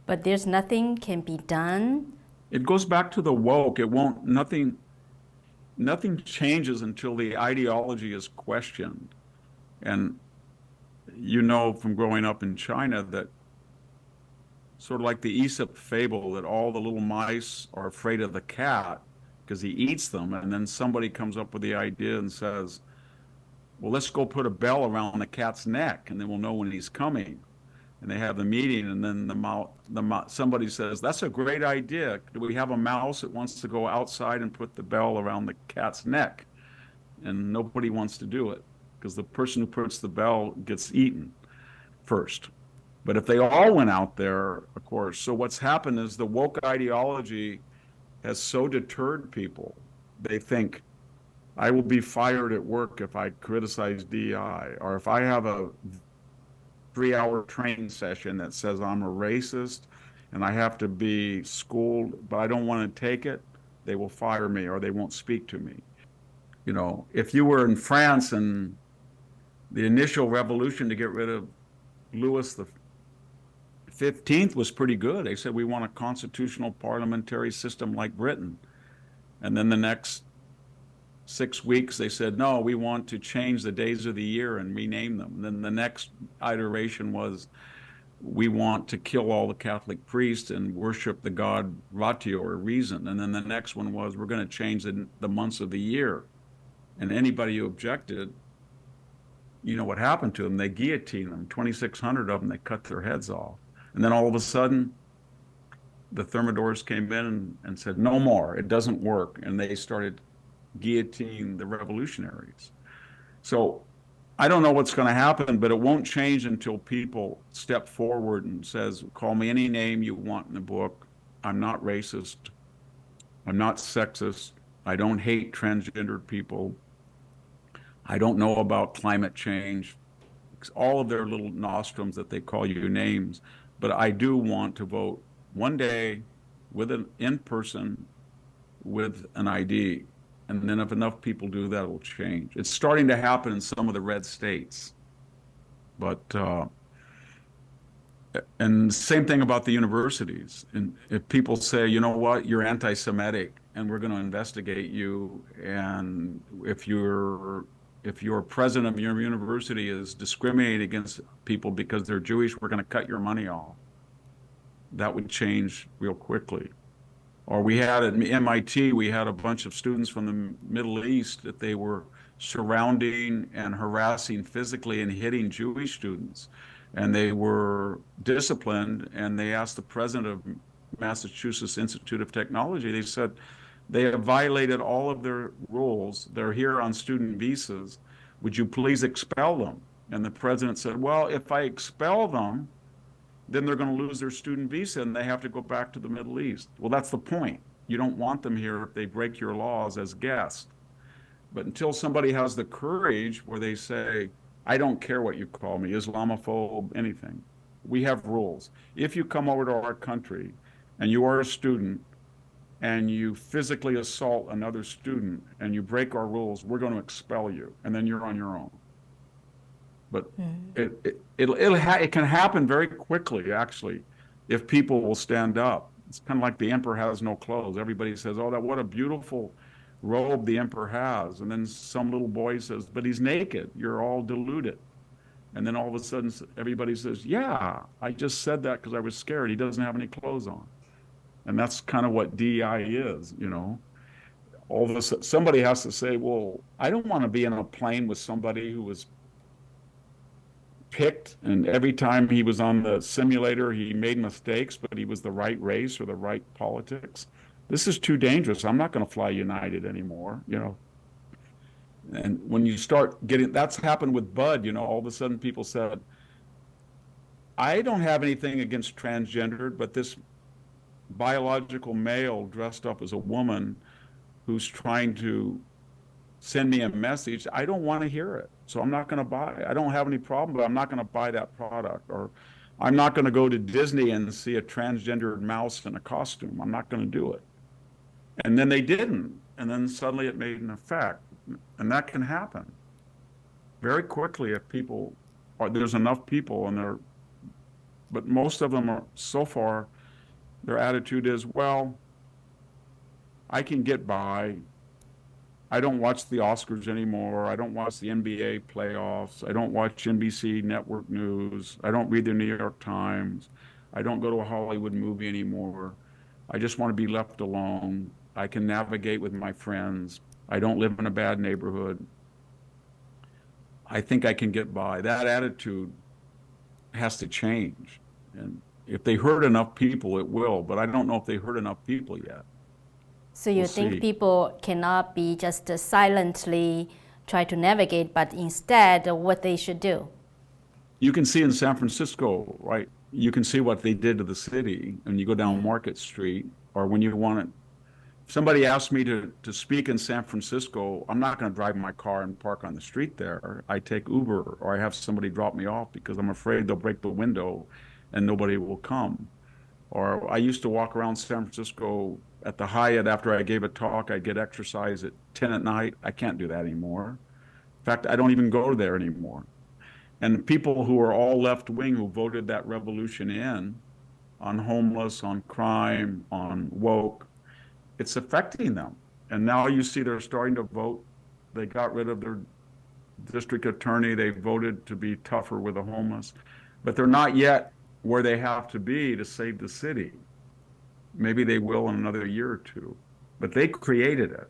But there's nothing can be done. It goes back to the woke. Nothing changes until the ideology is questioned. And you know from growing up in China that sort of like the Aesop fable that all the little mice are afraid of the cat because he eats them. And then somebody comes up with the idea and says, well, let's go put a bell around the cat's neck and then we'll know when he's coming. And they have the meeting, and then somebody says, that's a great idea. Do we have a mouse that wants to go outside and put the bell around the cat's neck? And nobody wants to do it because the person who puts the bell gets eaten first. But if they all went out there, of course, so what's happened is the woke ideology has so deterred people. They think, I will be fired at work if I criticize DEI, or if I have a 3-hour training session that says I'm a racist and I have to be schooled, but I don't want to take it, they will fire me or they won't speak to me. You know, if you were in France and the initial revolution to get rid of Louis the 15th was pretty good. They said, we want a constitutional parliamentary system like Britain. And then the next 6 weeks, they said, no, we want to change the days of the year and rename them. And then the next iteration was, we want to kill all the Catholic priests and worship the god Ratio or reason. And then the next one was, we're going to change the months of the year. And anybody who objected, you know what happened to them? They guillotined them, 2,600 of them, they cut their heads off. And then all of a sudden, the Thermidors came in and said, no more, it doesn't work. And they started guillotining the revolutionaries. So I don't know what's going to happen, but it won't change until people step forward and says, call me any name you want in the book. I'm not racist. I'm not sexist. I don't hate transgendered people. I don't know about climate change. All of their little nostrums that they call you names. But I do want to vote one day with an in person with an ID. And then if enough people do that, it'll change. It's starting to happen in some of the red states. But and same thing about the universities. And if people say, you know what, you're anti-Semitic and we're going to investigate you, and if your president of your university is discriminating against people because they're Jewish, we're going to cut your money off. That would change real quickly. Or we had at MIT, we had a bunch of students from the Middle East that they were surrounding and harassing physically and hitting Jewish students. And they were disciplined, and they asked the president of Massachusetts Institute of Technology, they said, they have violated all of their rules. They're here on student visas. Would you please expel them? And the president said, well, if I expel them, then they're going to lose their student visa and they have to go back to the Middle East. Well, that's the point. You don't want them here if they break your laws as guests. But until somebody has the courage where they say, I don't care what you call me, Islamophobe, anything. We have rules. If you come over to our country and you are a student and you physically assault another student and you break our rules, we're going to expel you, and then you're on your own. But it can happen very quickly, actually, if people will stand up. It's kind of like the emperor has no clothes. Everybody says, oh, what a beautiful robe the emperor has. And then some little boy says, but he's naked. You're all deluded. And then all of a sudden, everybody says, yeah, I just said that because I was scared. He doesn't have any clothes on. And that's kind of what DEI is, you know. All of a sudden, somebody has to say, well, I don't want to be in a plane with somebody who was picked, and every time he was on the simulator, he made mistakes, but he was the right race or the right politics. This is too dangerous. I'm not going to fly United anymore, you know. And when you start getting, that's happened with Bud, you know, all of a sudden people said, I don't have anything against transgendered, but this biological male dressed up as a woman who's trying to send me a message, I don't want to hear it. So I'm not going to buy it. I don't have any problem, but I'm not going to buy that product. Or I'm not going to go to Disney and see a transgendered mouse in a costume. I'm not going to do it. And then they didn't. And then suddenly it made an effect. And that can happen very quickly if people, or there's enough people and they're, but most of them are so far Their attitude is, well, I can get by. I don't watch the Oscars anymore. I don't watch the NBA playoffs. I don't watch NBC network news. I don't read the New York Times. I don't go to a Hollywood movie anymore. I just want to be left alone. I can navigate with my friends. I don't live in a bad neighborhood. I think I can get by. That attitude has to change. And if they hurt enough people, it will. But I don't know if they hurt enough people yet. So you We'll think see. people cannot be just silently try to navigate, but instead what they should do? You can see in San Francisco, right? You can see what they did to the city when you go down Yeah. Market Street, or when you want to. If somebody asks me to speak in San Francisco, I'm not going to drive my car and park on the street there. I take Uber, or I have somebody drop me off because I'm afraid they'll break the window and nobody will come. Or I used to walk around San Francisco at the Hyatt after I gave a talk. I'd get exercise at 10 at night. I can't do that anymore. In fact, I don't even go there anymore. And the people who are all left wing who voted that revolution in on homeless, on crime, on woke, it's affecting them. And now you see they're starting to vote. They got rid of their district attorney. They voted to be tougher with the homeless, but they're not yet where they have to be to save the city. Maybe they will in another year or two, but they created it.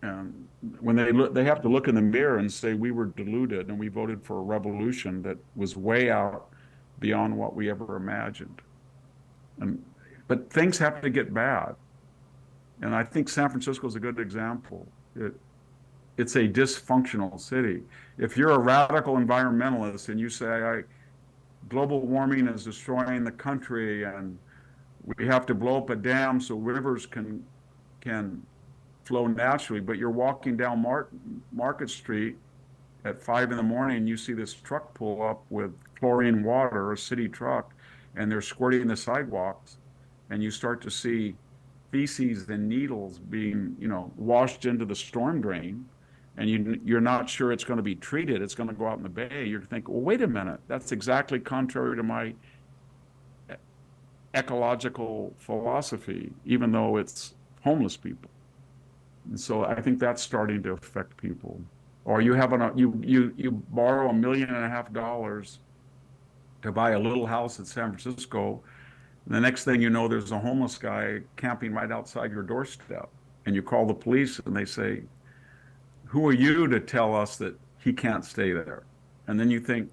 And when they look, they have to look in the mirror and say, we were deluded and we voted for a revolution that was way out beyond what we ever imagined. But things have to get bad. And I think San Francisco is a good example. It's a dysfunctional city. If you're a radical environmentalist and you say, global warming is destroying the country and we have to blow up a dam so rivers can flow naturally, but you're walking down Market Street at 5 in the morning and you see this truck pull up with chlorine water, a city truck, and they're squirting the sidewalks, and you start to see feces and needles being, washed into the storm drain, and you're not sure it's going to be treated. It's going to go out in the bay. You're thinking, well, wait a minute, that's exactly contrary to my ecological philosophy, even though it's homeless people. And so I think that's starting to affect people. Or you borrow $1.5 million to buy a little house in San Francisco. And the next thing you know, there's a homeless guy camping right outside your doorstep. And you call the police and they say, who are you to tell us that he can't stay there? And then you think,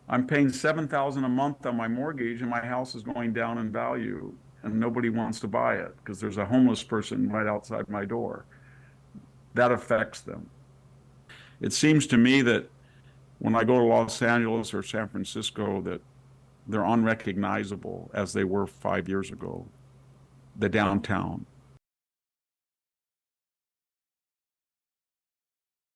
I'm paying $7,000 a month on my mortgage and my house is going down in value and nobody wants to buy it because there's a homeless person right outside my door. That affects them. It seems to me that when I go to Los Angeles or San Francisco, that they're unrecognizable as they were 5 years ago, the downtown.